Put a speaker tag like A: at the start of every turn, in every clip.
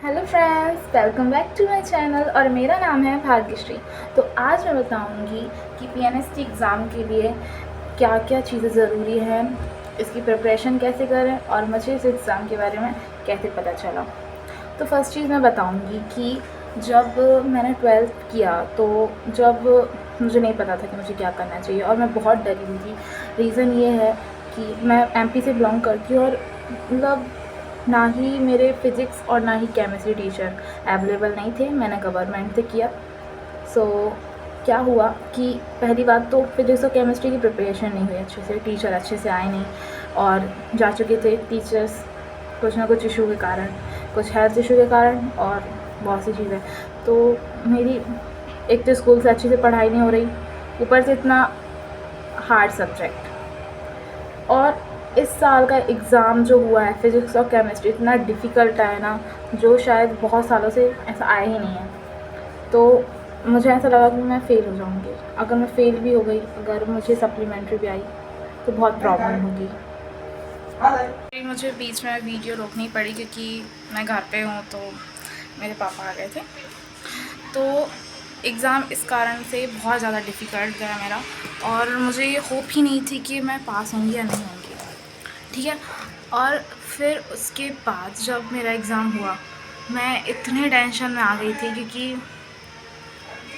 A: Hello friends, welcome back to my channel और मेरा नाम है भाग्यश्री। तो आज मैं बताऊंगी कि पीएनएसटी एग्ज़ाम के लिए क्या क्या चीज़ें ज़रूरी हैं, इसकी प्रिपरेशन कैसे करें और मुझे इस एग्ज़ाम के बारे में कैसे पता चला। तो फर्स्ट चीज़ मैं बताऊंगी कि जब मैंने 12th किया तो जब मुझे नहीं पता था कि मुझे क्या करना चाहिए और मैं बहुत डरी हुई थी। रीज़न ये है कि मैं एमपी से बिलोंग करती हूँ और मतलब ना ही मेरे फिज़िक्स और ना ही केमिस्ट्री टीचर अवेलेबल नहीं थे। मैंने गवर्नमेंट से किया। सो क्या हुआ कि पहली बात तो फिज़िक्स और केमिस्ट्री की प्रिपरेशन नहीं हुई अच्छे से, टीचर अच्छे से आए नहीं और जा चुके थे टीचर्स कुछ ना कुछ इशू के कारण, कुछ हेल्थ इशू के कारण और बहुत सी चीज़ें। तो मेरी एक तो स्कूल से अच्छे से पढ़ाई नहीं हो रही, ऊपर से इतना हार्ड सब्जेक्ट। और इस साल का एग्ज़ाम जो हुआ है फिज़िक्स और केमिस्ट्री इतना डिफ़िकल्ट है ना, जो शायद बहुत सालों से ऐसा आया ही नहीं है। तो मुझे ऐसा लगा कि मैं फ़ेल हो जाऊँगी। अगर मैं फ़ेल भी हो गई, अगर मुझे सप्लीमेंट्री भी आई तो बहुत प्रॉब्लम होगी। मुझे बीच में वीडियो रोकनी पड़ी क्योंकि मैं घर पे हूँ तो मेरे पापा आ गए थे। तो एग्ज़ाम इस कारण से बहुत ज़्यादा डिफ़िकल्ट गया मेरा और मुझे ये होप ही नहीं थी कि मैं पास होंगी या नहीं होंगी, ठीक है। और फिर उसके बाद जब मेरा एग्ज़ाम हुआ, मैं इतने टेंशन में आ गई थी क्योंकि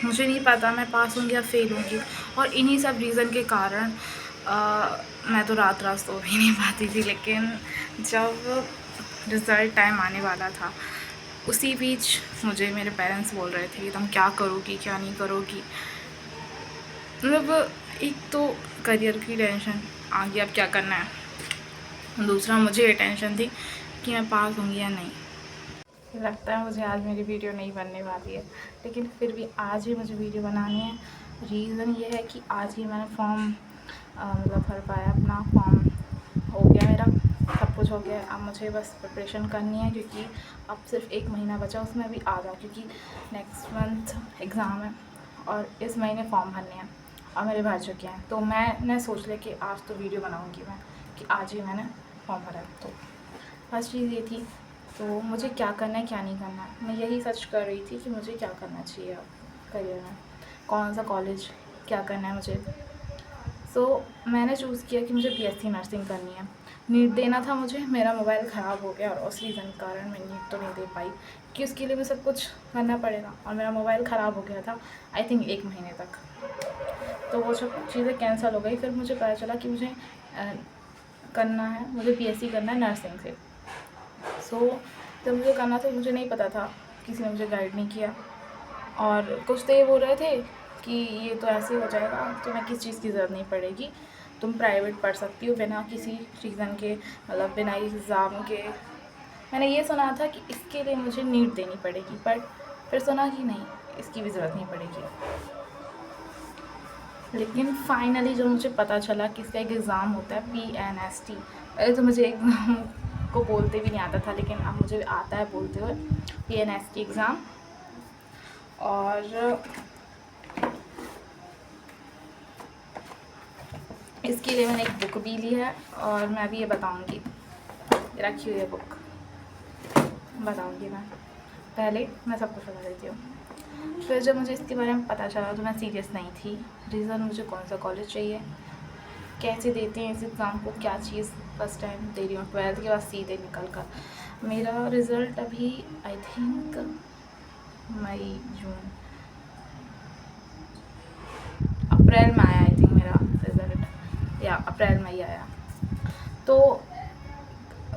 A: मुझे नहीं पता मैं पास होंगी या फेल होंगी। और इन्हीं सब रीज़न के कारण मैं तो रात रात सो भी नहीं पाती थी। लेकिन जब रिज़ल्ट टाइम आने वाला था, उसी बीच मुझे मेरे पेरेंट्स बोल रहे थे कि तुम क्या करोगी क्या नहीं करोगी। मतलब एक तो करियर की टेंशन आ गई, अब क्या करना है। दूसरा मुझे ये टेंशन थी कि मैं पास होंगी या नहीं। लगता है मुझे आज मेरी वीडियो नहीं बनने वाली है, लेकिन फिर भी आज ही मुझे वीडियो बनानी है। रीज़न ये है कि आज ही मैंने फॉर्म मतलब भर पाया, अपना फॉर्म हो गया मेरा, सब कुछ हो गया। अब मुझे बस प्रिपरेशन करनी है क्योंकि अब सिर्फ 1 महीना बचा, उसमें भी आधा, क्योंकि नेक्स्ट मंथ एग्ज़ाम है और इस महीने फॉर्म भरने हैं और मेरे भर चुके हैं। तो मैंने सोच लिया कि आज तो वीडियो बनाऊँगी मैं कि आज ही मैंने फॉर्म भरा है। तो फर्स्ट चीज़ ये थी, तो मुझे क्या करना है क्या नहीं करना है। मैं यही सर्च कर रही थी कि मुझे क्या करना चाहिए अब करियर में, कौन सा कॉलेज, क्या करना है मुझे। मैंने चूज़ किया कि मुझे बीएससी नर्सिंग करनी है। नीट देना था मुझे, मेरा मोबाइल ख़राब हो गया और उस रीज़न के कारण मैं नीट तो नहीं दे पाई कि उसके लिए भी सब कुछ करना पड़ेगा और मेरा मोबाइल ख़राब हो गया था आई थिंक 1 महीने तक। तो वो सब चीज़ें कैंसिल हो गई। फिर मुझे पता चला कि मुझे करना है, मुझे बीएससी करना है नर्सिंग से। जब मुझे करना था मुझे नहीं पता था, किसी ने मुझे गाइड नहीं किया और कुछ तो ये बोल रहे थे कि ये तो ऐसे ही हो जाएगा, तुम्हें किस चीज़ की ज़रूरत नहीं पड़ेगी, तुम प्राइवेट पढ़ सकती हो बिना किसी रीज़न के, मतलब बिना एग्ज़ाम के। मैंने ये सुना था कि इसके लिए मुझे नीट देनी पड़ेगी, बट फिर सुना कि नहीं, इसकी भी ज़रूरत नहीं पड़ेगी। लेकिन फाइनली जब मुझे पता चला कि इसका एक एग्ज़ाम होता है पीएनएसटी, पहले तो मुझे एग्ज़ाम को बोलते भी नहीं आता था, लेकिन अब मुझे आता है बोलते हुए, पीएनएसटी एग्ज़ाम। और इसके लिए मैंने एक बुक भी ली है और मैं भी ये बताऊंगी, रखी हुई है बुक, बताऊंगी मैं। पहले मैं सब कुछ बता देती हूँ। फिर जब मुझे इसके बारे में पता चला तो मैं सीरियस नहीं थी। रीज़न मुझे कौन सा कॉलेज चाहिए, कैसे देते हैं इस एग्ज़ाम को, क्या चीज़ फर्स्ट टाइम दे रही हूँ 12th के बाद सीधे निकल कर। मेरा रिज़ल्ट अभी आई थिंक मई जून अप्रैल में आया, आई थिंक मेरा रिज़ल्ट, या अप्रैल में ही आया। तो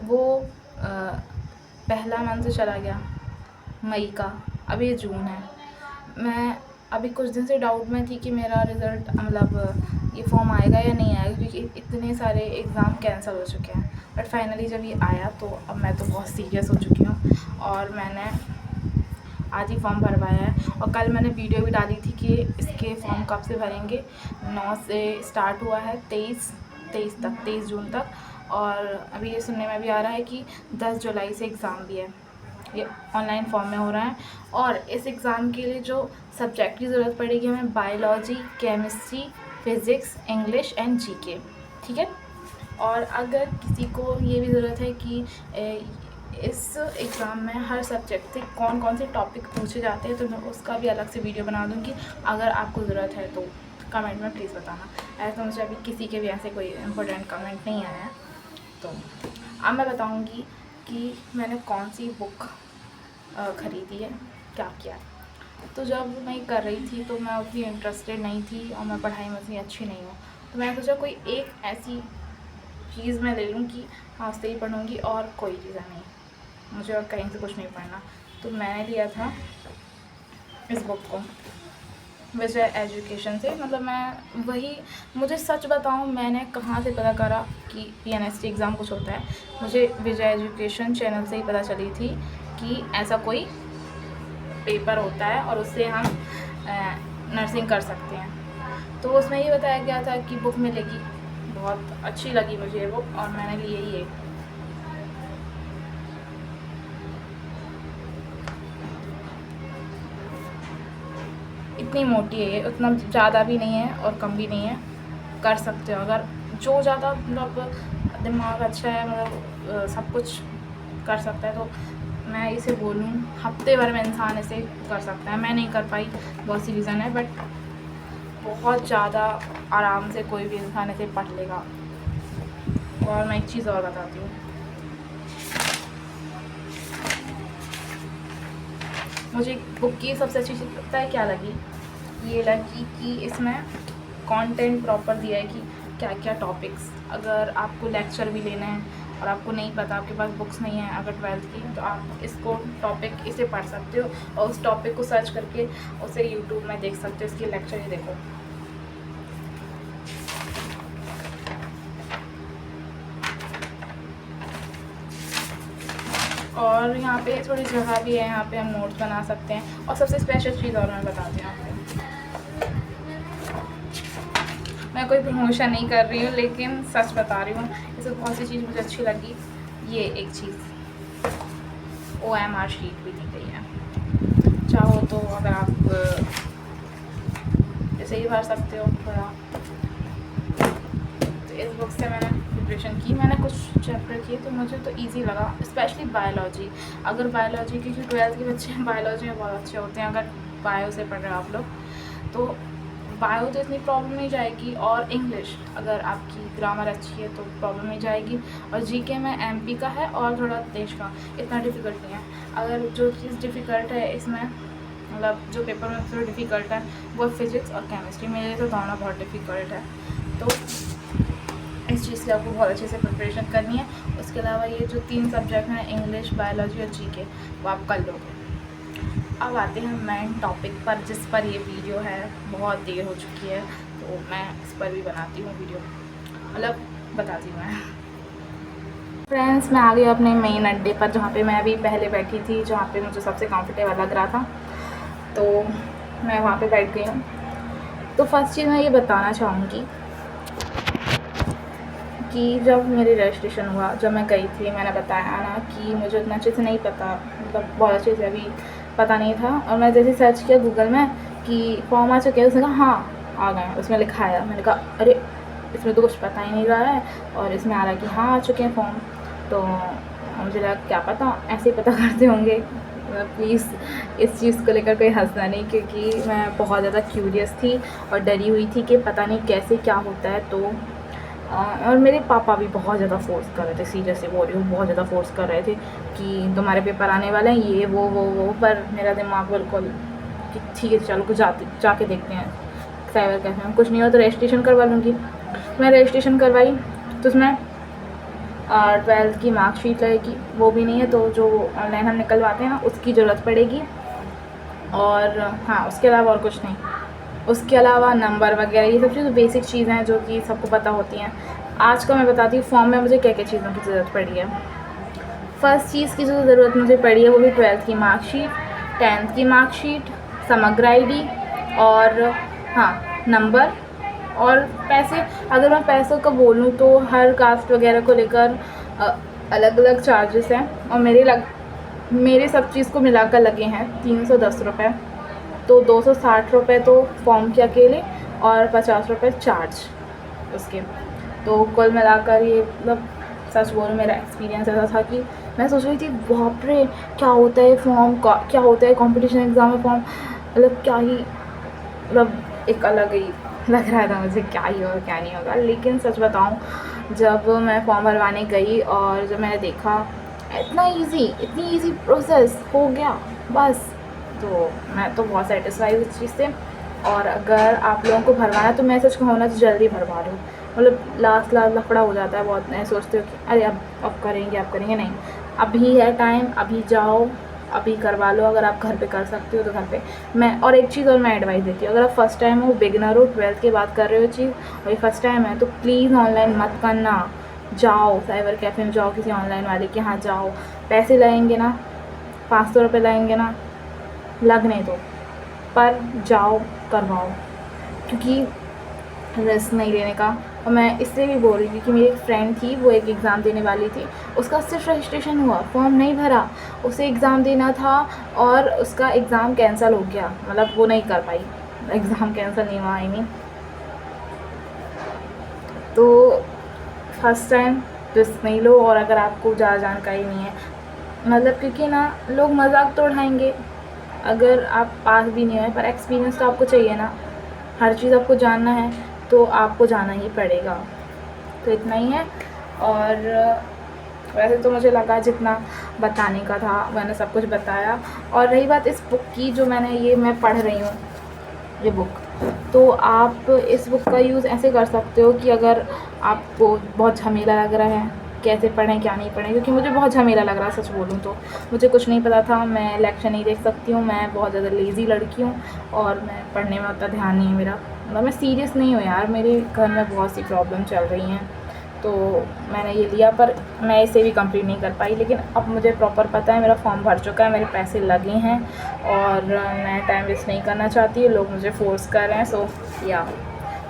A: वो पहला मंथ चला गया मई का, अभी जून है। मैं अभी कुछ दिन से डाउट में थी कि मेरा रिज़ल्ट मतलब ये फॉर्म आएगा या नहीं आएगा, क्योंकि इतने सारे एग्ज़ाम कैंसिल हो चुके हैं। बट फाइनली जब ये आया तो अब मैं तो बहुत सीरियस हो चुकी हूँ और मैंने आज ही फॉर्म भरवाया है। और कल मैंने वीडियो भी डाली थी कि इसके फॉर्म कब से भरेंगे। 9 से स्टार्ट हुआ है, 23 जून तक। और अभी ये सुनने में भी आ रहा है कि 10 जुलाई से एग्ज़ाम भी है। ये ऑनलाइन फॉर्म में हो रहा है। और इस एग्ज़ाम के लिए जो सब्जेक्ट की ज़रूरत पड़ेगी हमें, biology, chemistry, physics, English and GK, ठीक है। और अगर किसी को ये भी ज़रूरत है कि इस एग्ज़ाम में हर सब्जेक्ट से कौन कौन से टॉपिक पूछे जाते हैं, तो मैं उसका भी अलग से वीडियो बना दूँगी। अगर आपको ज़रूरत है तो कमेंट में प्लीज़ बताना। ऐसे तो मुझे अभी किसी के भी ऐसे कोई इम्पोर्टेंट कमेंट नहीं आया है। तो अब मैं बताऊँगी कि मैंने कौन सी बुक ख़रीदी है, क्या किया है। तो जब मैं कर रही थी तो मैं उतनी इंटरेस्टेड नहीं थी और मैं पढ़ाई में उतनी अच्छी नहीं हूँ, तो मैंने सोचा कोई एक ऐसी चीज़ मैं ले लूँ कि हाँ उससे ही पढ़ूँगी और कोई चीज़ें नहीं, मुझे और कहीं से कुछ नहीं पढ़ना। तो मैंने लिया था इस बुक को विजय एजुकेशन से। मतलब मैं वही, मुझे सच बताऊँ मैंने कहाँ से पता करा कि PNST एग्ज़ाम कुछ होता है, मुझे विजय एजुकेशन चैनल से ही पता चली थी कि ऐसा कोई पेपर होता है और उससे हम नर्सिंग कर सकते हैं। तो उसमें ये बताया गया था कि बुक मिलेगी। बहुत अच्छी लगी मुझे ये बुक और मैंने ली है ये। इतनी मोटी है ये, उतना ज़्यादा भी नहीं है और कम भी नहीं है, कर सकते हो। अगर जो ज़्यादा मतलब दिमाग अच्छा है, मतलब सब कुछ कर सकता है, तो मैं इसे बोलूँ हफ्ते भर में इंसान इसे कर सकता है। मैं नहीं कर पाई, बहुत सी रीज़न है, बट बहुत ज़्यादा आराम से कोई भी इंसान इसे पढ़ लेगा। और मैं एक चीज़ और बताती हूँ, मुझे बुक की सबसे अच्छी चीज़ पता है क्या लगी, ये लगी कि इसमें कंटेंट प्रॉपर दिया है कि क्या क्या टॉपिक्स। अगर आपको लेक्चर भी लेना है और आपको नहीं पता, आपके पास बुक्स नहीं है अगर 12th की, तो आप इसको टॉपिक इसे पढ़ सकते हो और उस टॉपिक को सर्च करके उसे यूट्यूब में देख सकते हो। इसके लेक्चर ही देखो। और यहाँ पे थोड़ी जगह भी है, यहाँ पे हम नोट्स बना सकते हैं। और सबसे स्पेशल चीज़ और मैं बताती हूँ आपको, मैं कोई प्रमोशन नहीं कर रही हूँ लेकिन सच बता रही हूँ, इसमें बहुत सी चीज़ मुझे अच्छी लगी। ये एक चीज़ OMR शीट भी दी गई है, चाहो तो अगर आप इसे ही भर सकते हो थोड़ा। तो इस बुक से मैंने प्रिपरेशन की, मैंने कुछ चैप्टर किए तो मुझे तो इजी लगा, स्पेशली बायोलॉजी। अगर बायोलॉजी की, 12th के बच्चे बायोलॉजी में बहुत अच्छे होते हैं, अगर बायो से पढ़ रहे हो आप लोग, तो बायो तो इतनी प्रॉब्लम नहीं जाएगी। और इंग्लिश अगर आपकी ग्रामर अच्छी है तो प्रॉब्लम नहीं जाएगी। और जीके में MP का है और थोड़ा देश का, इतना डिफ़िकल्ट नहीं है। अगर जो चीज़ डिफ़िकल्ट है इसमें, मतलब जो पेपर में थोड़ा डिफ़िकल्ट है, वो फिज़िक्स और केमिस्ट्री। मेरे लिए तो दोनों बहुत डिफ़िकल्ट है, तो इस चीज़ की आपको बहुत अच्छे से प्रिपरेशन करनी है। उसके अलावा ये जो 3 सब्जेक्ट हैं, इंग्लिश, बायोलॉजी और जीके, वो आप कर लोगे। अब आते हैं मेन टॉपिक पर, जिस पर ये वीडियो है। बहुत देर हो चुकी है तो मैं इस पर भी बनाती हूँ वीडियो, मतलब बताती हूँ मैं। फ्रेंड्स, मैं आ गई अपने मेन अड्डे पर, जहाँ पे मैं अभी पहले बैठी थी, जहाँ पे मुझे सबसे कंफर्टेबल लग रहा था, तो मैं वहाँ पे बैठ गई हूँ। तो फर्स्ट चीज़ मैं ये बताना चाहूँगी कि जब मेरी रजिस्ट्रेशन हुआ, जब मैं गई थी, मैंने बताया ना कि मुझे उतना अच्छे से नहीं पता, मतलब बहुत अच्छे से अभी पता नहीं था। और मैं जैसे सर्च किया गूगल में कि फॉर्म आ चुके हैं, उसने कहा हाँ आ गए, उसमें लिखा आया। मैंने कहा अरे इसमें तो कुछ पता ही नहीं रहा है, और इसमें आ रहा है कि हाँ आ चुके हैं फॉर्म। तो मुझे लगा क्या पता ऐसे ही पता करते होंगे। प्लीज़ इस चीज़ को लेकर कोई हंसना नहीं, क्योंकि मैं बहुत ज़्यादा क्यूरियस थी और डरी हुई थी कि पता नहीं कैसे क्या होता है। तो और मेरे पापा भी बहुत ज़्यादा फ़ोर्स कर रहे थे, सीरियसली बोल रही हूँ, बहुत ज़्यादा फ़ोर्स कर रहे थे कि तुम्हारे पेपर आने वाले हैं, ये वो। पर मेरा दिमाग बिल्कुल कि ठीक है चलो कुछ जाके देखते हैं साइबर कैफे में, कुछ नहीं हो तो रजिस्ट्रेशन करवा लूँगी। मैं रजिस्ट्रेशन करवाई तो उसमें 12th की मार्कशीट लगेगी, वो भी नहीं है तो जो ऑनलाइन हम निकलवाते हैं ना उसकी ज़रूरत पड़ेगी। और हाँ, उसके अलावा और कुछ नहीं। उसके अलावा नंबर वगैरह, ये सब चीज़ बेसिक चीज़ें हैं जो कि सबको पता होती हैं। आज का मैं बताती हूँ फॉर्म में मुझे क्या क्या चीज़ों की ज़रूरत पड़ी है। फर्स्ट चीज़ की जो ज़रूरत मुझे पड़ी है वो भी 12th की मार्कशीट, 10th की मार्कशीट, समग्र ID और हाँ नंबर और पैसे। अगर मैं पैसों का बोलूँ तो हर कास्ट वगैरह को लेकर अलग अलग चार्जेस हैं, और मेरे सब चीज़ को मिलाकर लगे हैं 310 रुपये। तो 260 रुपये तो फॉर्म के अकेले और 50 रुपये चार्ज उसके। तो कुल मिलाकर ये, मतलब सच बोलूँ मेरा एक्सपीरियंस ऐसा था कि मैं सोच रही थी बाप रे क्या होता है फॉर्म, क्या होता है कंपटीशन एग्ज़ाम में फॉर्म, मतलब क्या ही, मतलब एक अलग ही लग रहा था मुझे क्या ही होगा क्या नहीं होगा। लेकिन सच बताऊँ, जब मैं फॉर्म भरवाने गई और जब मैंने देखा इतना ईज़ी, इतनी ईज़ी प्रोसेस हो गया बस, तो मैं तो बहुत सेटिस्फाई हुई इस चीज़ से। और अगर आप लोगों को भरवाना है तो मैं सच कहूँ ना तो जल्दी भरवा लो, मतलब लास्ट लफड़ा हो जाता है बहुत। नहीं सोचते हो कि अरे अब करेंगे, नहीं, अभी है टाइम, अभी जाओ, अभी करवा लो। अगर आप घर पे कर सकते हो तो घर पे। मैं और एक चीज़ और मैं एडवाइस देती हूँ, अगर आप फर्स्ट टाइम हो, बिगिनर हो, 12th के बाद कर रहे हो चीज़ और ये फर्स्ट टाइम है, तो प्लीज़ ऑनलाइन मत करना। जाओ साइबर कैफ़े में, जाओ किसी ऑनलाइन वाले के यहाँ जाओ, पैसे लगेंगे ना, 500 रुपये लगेंगे ना, लगने दो, पर जाओ करवाओ, क्योंकि रिस्क नहीं लेने का। और मैं इसलिए भी बोल रही थी कि मेरी एक फ्रेंड थी, वो एक एग्ज़ाम देने वाली थी, उसका सिर्फ रजिस्ट्रेशन हुआ, फॉर्म नहीं भरा, उसे एग्ज़ाम देना था और उसका एग्ज़ाम कैंसिल हो गया, मतलब वो नहीं कर पाई, एग्ज़ाम कैंसिल नहीं हुआ, आई मीन। तो फर्स्ट टाइम रिस्क नहीं लो। और अगर आपको ज़्यादा जानकारी नहीं है, मतलब क्योंकि ना लोग मजाक तो उड़ाएंगे, अगर आप पास भी नहीं हुए, पर एक्सपीरियंस तो आपको चाहिए ना, हर चीज़ आपको जानना है तो आपको जाना ही पड़ेगा। तो इतना ही है। और वैसे तो मुझे लगा जितना बताने का था मैंने सब कुछ बताया। और रही बात इस बुक की, जो मैं पढ़ रही हूँ ये बुक, तो आप इस बुक का यूज़ ऐसे कर सकते हो कि अगर आपको बहुत झमेला लग रहा है कैसे पढ़ें क्या नहीं पढ़ें, क्योंकि मुझे बहुत झमेला लग रहा है, सच बोलूँ तो मुझे कुछ नहीं पता था। मैं लेक्चर नहीं देख सकती हूँ, मैं बहुत ज़्यादा लेज़ी लड़की हूँ और मैं पढ़ने में उतना ध्यान नहीं है मेरा, मतलब मैं सीरियस नहीं हूँ यार, मेरे घर में बहुत सी प्रॉब्लम चल रही हैं, तो मैंने ये लिया, पर मैं इसे भी कंप्लीट नहीं कर पाई। लेकिन अब मुझे प्रॉपर पता है, मेरा फॉर्म भर चुका है, मेरे पैसे लगे हैं और मैं टाइम वेस्ट नहीं करना चाहती, लोग मुझे फ़ोर्स कर रहे हैं। सो या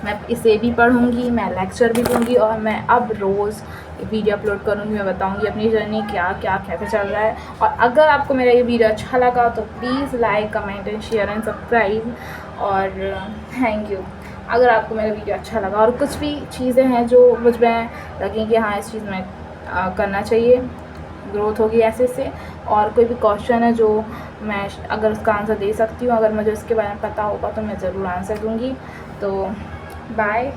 A: मैं इसे भी पढ़ूँगी, मैं लेक्चर भी दूँगी और मैं अब रोज़ वीडियो अपलोड करूँगी, मैं बताऊँगी अपनी जर्नी क्या क्या कैसे चल रहा है। और अगर आपको मेरा ये वीडियो अच्छा लगा तो please like, comment and share and subscribe. और थैंक यू। अगर आपको मेरा वीडियो अच्छा लगा और कुछ भी चीज़ें हैं जो मुझ में लगें कि हाँ इस चीज़ में करना चाहिए, ग्रोथ होगी ऐसे से, और कोई भी क्वेश्चन है जो मैं अगर उसका आंसर दे सकती हूँ, अगर मुझे उसके बारे में पता होगा तो मैं ज़रूर आंसर दूँगी। तो बाय।